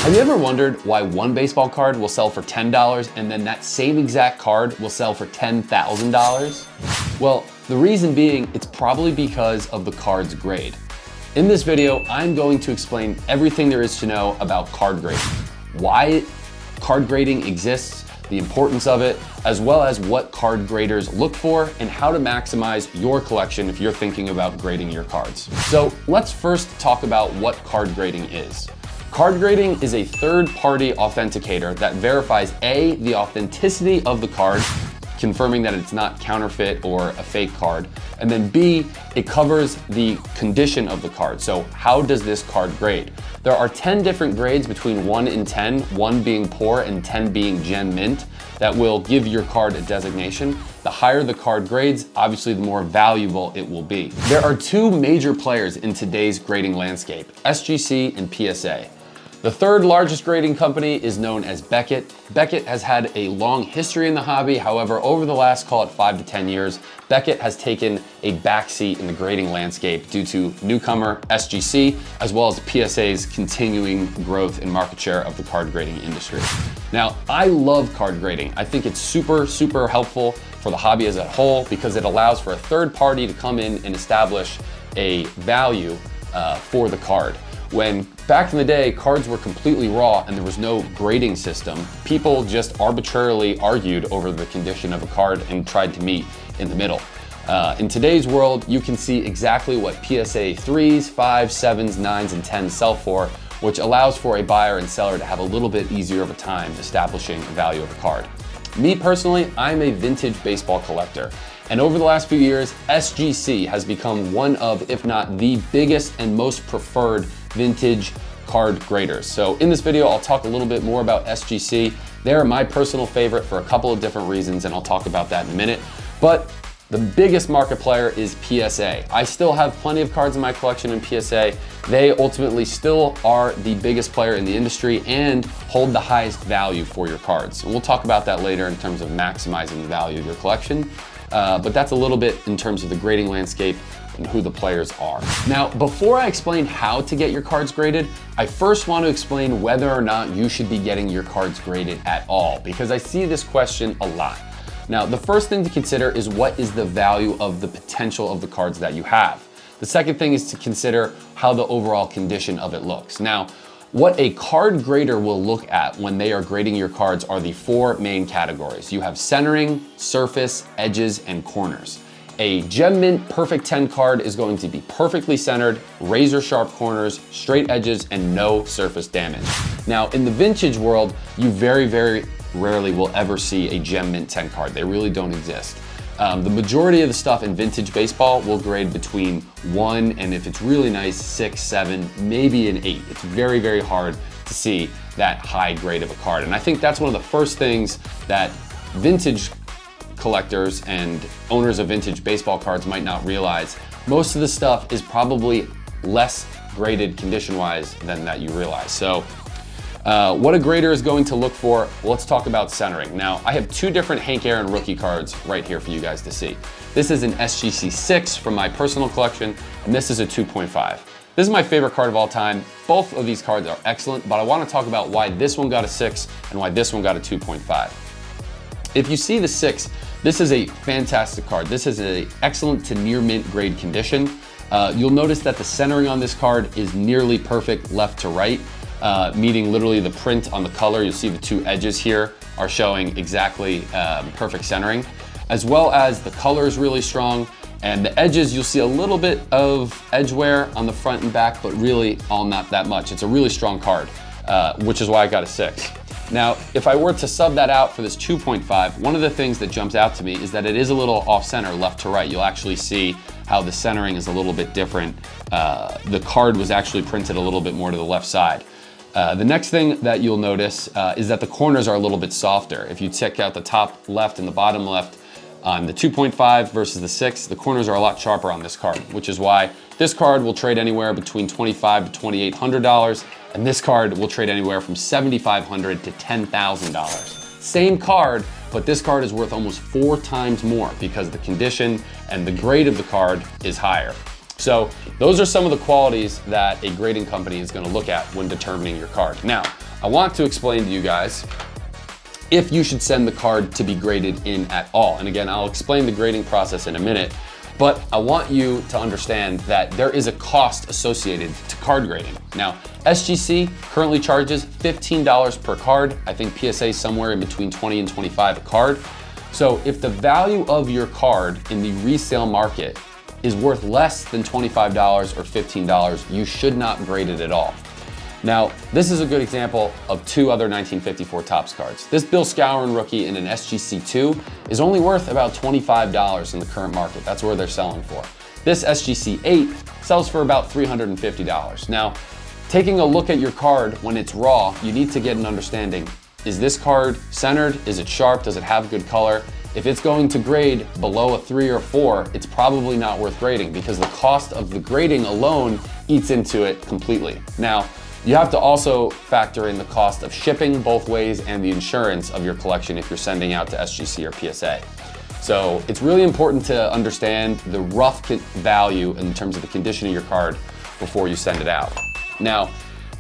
Have you ever wondered why one baseball card will sell for $10 and then that same exact card will sell for $10,000? Well, the reason being, it's probably because of the card's grade. In this video, I'm going to explain everything there is to know about card grading, why card grading exists, the importance of it, as well as what card graders look for and how to maximize your collection if you're thinking about grading your cards. So let's first talk about what card grading is. Card grading is a third-party authenticator that verifies A, the authenticity of the card, confirming that it's not counterfeit or a fake card, and then B, it covers the condition of the card. So how does this card grade? There are 10 different grades between 1 and 10, 1 being poor and 10 being gem mint, that will give your card a designation. The higher the card grades, obviously the more valuable it will be. There are two major players in today's grading landscape, SGC and PSA. The third largest grading company is known as Beckett. Beckett has had a long history in the hobby. However, over the last, call it 5 to 10 years, Beckett has taken a backseat in the grading landscape due to newcomer SGC, as well as PSA's continuing growth in market share of the card grading industry. Now, I love card grading. I think it's super helpful for the hobby as a whole because it allows for a third party to come in and establish a value for the card. When back in the day, cards were completely raw and there was no grading system, people just arbitrarily argued over the condition of a card and tried to meet in the middle. In today's world, you can see exactly what PSA 3s, 5s, 7s, 9s, and 10s sell for, which allows for a buyer and seller to have a little bit easier of a time establishing the value of a card. Me personally, I'm a vintage baseball collector. And over the last few years, SGC has become one of, if not the biggest and most preferred vintage card graders. So in this video, I'll talk a little bit more about SGC. They're my personal favorite for a couple of different reasons, and I'll talk about that in a minute. But the biggest market player is PSA. I still have plenty of cards in my collection in PSA. They ultimately still are the biggest player in the industry and hold the highest value for your cards. And we'll talk about that later in terms of maximizing the value of your collection. But that's a little bit in terms of the grading landscape and who the players are. Now, before I explain how to get your cards graded, I first want to explain whether or not you should be getting your cards graded at all, because I see this question a lot. Now, the first thing to consider is what is the value of the potential of the cards that you have. The second thing is to consider how the overall condition of it looks. Now, what a card grader will look at when they are grading your cards are the four main categories. You have centering, surface, edges, and corners. A gem mint perfect 10 card is going to be perfectly centered, razor sharp corners, straight edges, and no surface damage. Now, in the vintage world, you very rarely will ever see a gem mint 10 card. They really don't exist. The majority of the stuff in vintage baseball will grade between 1 and, if it's really nice, 6, 7, maybe an 8. It's very hard to see that high grade of a card. And I think that's one of the first things that vintage collectors and owners of vintage baseball cards might not realize. Most of the stuff is probably less graded condition-wise than that you realize. So what a grader is going to look for, let's talk about centering. Now, I have two different Hank Aaron rookie cards right here for you guys to see. This is an SGC 6 from my personal collection, and this is a 2.5. This is my favorite card of all time. Both of these cards are excellent, but I want to talk about why this one got a 6 and why this one got a 2.5. If you see the 6, this is a fantastic card. This is an excellent to near mint grade condition. You'll notice that the centering on this card is nearly perfect left to right. Meaning literally the print on the color, you'll see the two edges here are showing exactly perfect centering, as well as the color is really strong, and the edges, you'll see a little bit of edge wear on the front and back, but really all not that much. It's a really strong card, which is why I got a 6. Now, if I were to sub that out for this 2.5, one of the things that jumps out to me is that it is a little off center, left to right. You'll actually see how the centering is a little bit different. The card was actually printed a little bit more to the left side. The next thing that you'll notice is that the corners are a little bit softer. If you check out the top left and the bottom left on the 2.5 versus the 6, the corners are a lot sharper on this card, which is why this card will trade anywhere between $2,500 to $2,800, and this card will trade anywhere from $7,500 to $10,000. Same card, but this card is worth almost 4 times more because the condition and the grade of the card is higher. So those are some of the qualities that a grading company is gonna look at when determining your card. Now, I want to explain to you guys if you should send the card to be graded in at all. And again, I'll explain the grading process in a minute, but I want you to understand that there is a cost associated to card grading. Now, SGC currently charges $15 per card. I think PSA is somewhere in between 20 and 25 a card. So if the value of your card in the resale market is worth less than $25 or $15, you should not grade it at all. Now, this is a good example of two other 1954 Topps cards. This Bill Skowron rookie in an SGC2 is only worth about $25 in the current market. That's where they're selling for. This SGC8 sells for about $350. Now, taking a look at your card when it's raw, you need to get an understanding. Is this card centered? Is it sharp? Does it have good color? If it's going to grade below a 3 or 4, it's probably not worth grading because the cost of the grading alone eats into it completely. Now, you have to also factor in the cost of shipping both ways and the insurance of your collection if you're sending out to SGC or PSA. So it's really important to understand the rough value in terms of the condition of your card before you send it out. Now,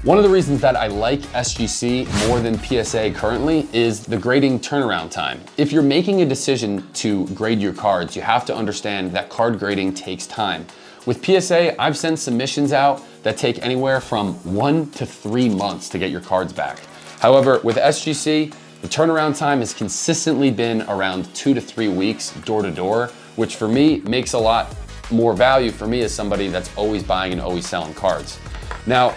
one of the reasons that I like SGC more than PSA currently is the grading turnaround time. If you're making a decision to grade your cards, you have to understand that card grading takes time. With PSA, I've sent submissions out that take anywhere from 1 to 3 months to get your cards back. However, with SGC, the turnaround time has consistently been around 2 to 3 weeks door to door, which for me makes a lot more value for me as somebody that's always buying and always selling cards. Now,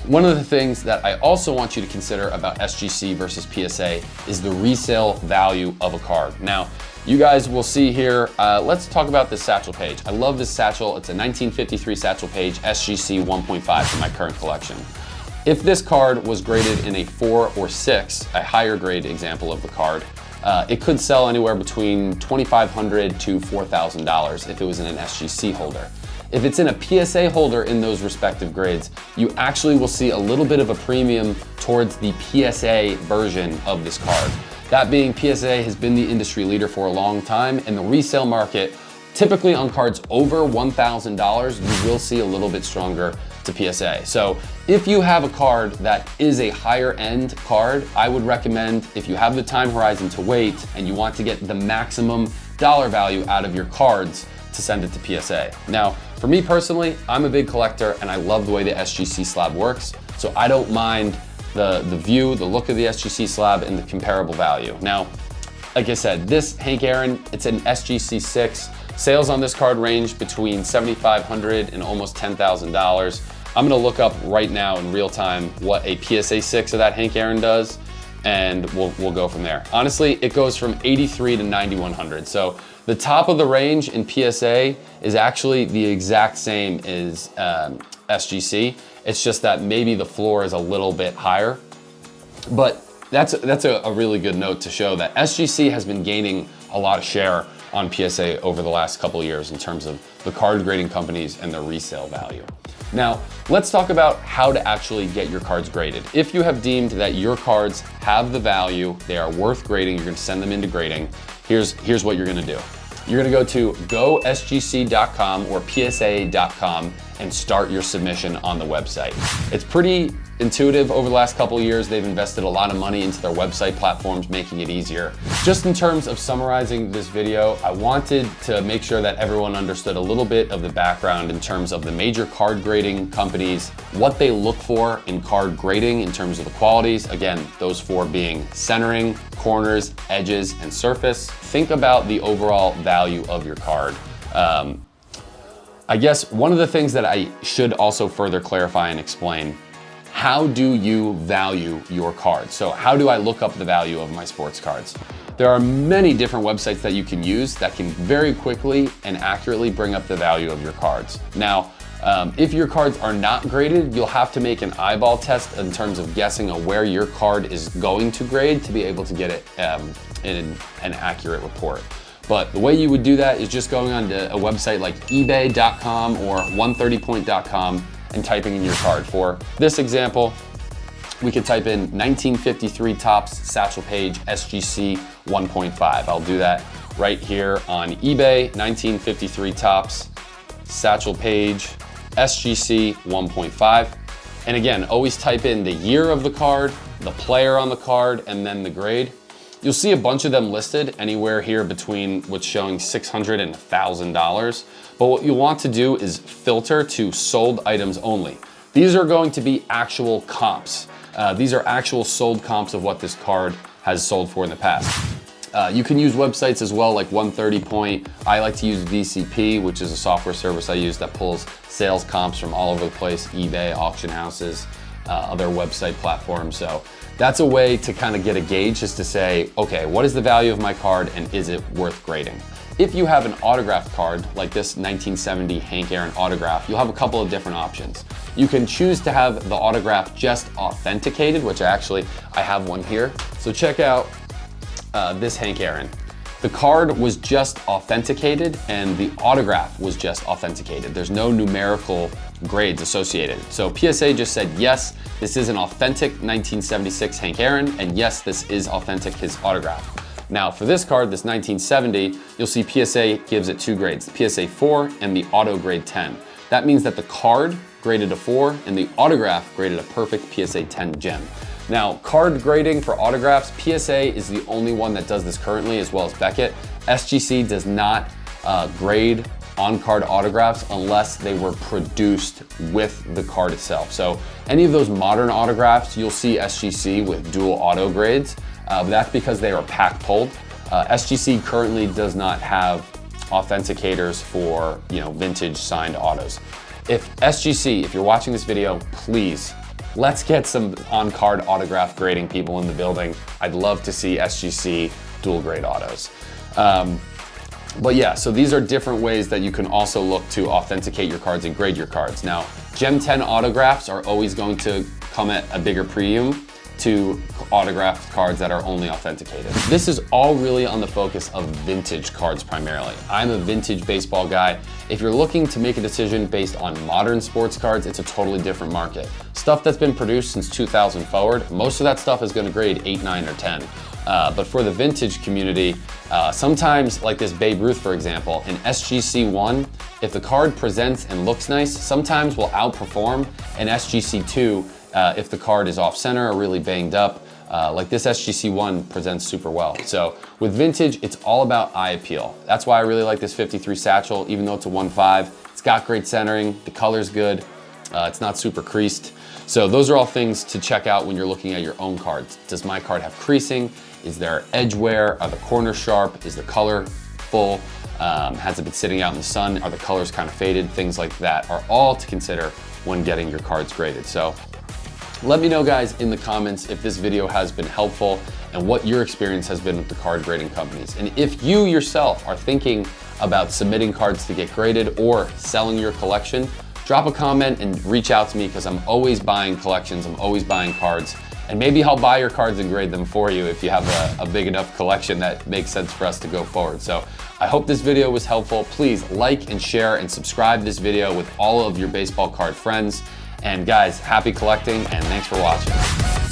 one of the things that I also want you to consider about SGC versus PSA is the resale value of a card. Now, you guys will see here, let's talk about this satchel page. I love this satchel. It's a 1953 satchel page, SGC 1.5 for my current collection. If this card was graded in a 4 or 6, a higher grade example of the card, it could sell anywhere between $2,500 to $4,000 if it was in an SGC holder. If it's in a PSA holder in those respective grades, you actually will see a little bit of a premium towards the PSA version of this card. That being, PSA has been the industry leader for a long time, and the resale market, typically on cards over $1,000, you will see a little bit stronger to PSA. So if you have a card that is a higher end card, I would recommend, if you have the time horizon to wait and you want to get the maximum dollar value out of your cards, to send it to PSA. Now, for me personally, I'm a big collector and I love the way the SGC slab works, so I don't mind the view, the look of the SGC slab, and the comparable value. Now, like I said, this Hank Aaron, it's an SGC 6. Sales on this card range between $7,500 and almost $10,000. I'm gonna look up right now in real time what a PSA 6 of that Hank Aaron does, and we'll go from there. Honestly, it goes from 83 to 9,100. So the top of the range in PSA is actually the exact same as SGC. It's just that maybe the floor is a little bit higher. But that's a really good note to show that SGC has been gaining a lot of share on PSA over the last couple of years in terms of the card grading companies and their resale value. Now, let's talk about how to actually get your cards graded. If you have deemed that your cards have the value, they are worth grading, you're gonna send them into grading, here's what you're gonna do. You're gonna go to gosgc.com or psa.com and start your submission on the website. It's pretty intuitive. Over the last couple of years, they've invested a lot of money into their website platforms, making it easier. Just in terms of summarizing this video, I wanted to make sure that everyone understood a little bit of the background in terms of the major card grading companies, what they look for in card grading in terms of the qualities. Again, those 4 being centering, corners, edges, and surface. Think about the overall value of your card. I guess one of the things that I should also further clarify and explain, how do you value your cards? So how do I look up the value of my sports cards? There are many different websites that you can use that can very quickly and accurately bring up the value of your cards. Now, if your cards are not graded, you'll have to make an eyeball test in terms of guessing where your card is going to grade to be able to get it in an accurate report. But the way you would do that is just going on to a website like ebay.com or 130point.com and typing in your card. For this example, we could type in 1953 Topps Satchel Page SGC 1.5. I'll do that right here on eBay, 1953 Topps satchel page, SGC 1.5. And again, always type in the year of the card, the player on the card, and then the grade. You'll see a bunch of them listed anywhere here between what's showing $600 and $1,000. But what you want to do is filter to sold items only. These are going to be actual comps. These are actual sold comps of what this card has sold for in the past. You can use websites as well, like 130 Point. I like to use VCP, which is a software service I use that pulls sales comps from all over the place, eBay, auction houses, other website platforms. So that's a way to kind of get a gauge, just to say, okay, what is the value of my card and is it worth grading? If you have an autographed card, like this 1970 Hank Aaron autograph, you'll have a couple of different options. You can choose to have the autograph just authenticated, which I have one here. So check out this Hank Aaron. The card was just authenticated and the autograph was just authenticated. There's no numerical grades associated. So PSA just said, yes, this is an authentic 1976 Hank Aaron, and yes, this is authentic, his autograph. Now for this card, this 1970, you'll see PSA gives it 2 grades, the PSA 4 and the auto grade 10. That means that the card graded a 4 and the autograph graded a perfect PSA 10 gem. Now, card grading for autographs, PSA is the only one that does this currently, as well as Beckett. SGC does not grade on-card autographs unless they were produced with the card itself. So any of those modern autographs, you'll see SGC with dual auto grades. But that's because they are pack pulled. SGC currently does not have authenticators for vintage signed autos. If SGC, if you're watching this video, please, let's get some on-card autograph grading people in the building. I'd love to see SGC dual grade autos. But yeah, so these are different ways that you can also look to authenticate your cards and grade your cards. Now, Gem 10 autographs are always going to come at a bigger premium to autographed cards that are only authenticated. This is all really on the focus of vintage cards primarily. I'm a vintage baseball guy. If you're looking to make a decision based on modern sports cards, it's a totally different market. Stuff that's been produced since 2000 forward, most of that stuff is gonna grade 8, 9, or 10. But for the vintage community, sometimes, like this Babe Ruth, for example, in SGC1, if the card presents and looks nice, sometimes will outperform an SGC2 if the card is off center or really banged up. Like this SGC1 presents super well. So with vintage, it's all about eye appeal. That's why I really like this 53 satchel, even though it's a 1.5. It's got great centering, the color's good, it's not super creased. So those are all things to check out when you're looking at your own cards. Does my card have creasing? Is there edge wear? Are the corners sharp? Is the color full? Has it been sitting out in the sun? Are the colors kind of faded? Things like that are all to consider when getting your cards graded. So let me know, guys, in the comments if this video has been helpful and what your experience has been with the card grading companies. And if you yourself are thinking about submitting cards to get graded or selling your collection, drop a comment and reach out to me, because I'm always buying collections, I'm always buying cards, and maybe I'll buy your cards and grade them for you if you have a big enough collection that makes sense for us to go forward. So I hope this video was helpful. Please like and share and subscribe this video with all of your baseball card friends. And guys, happy collecting and thanks for watching.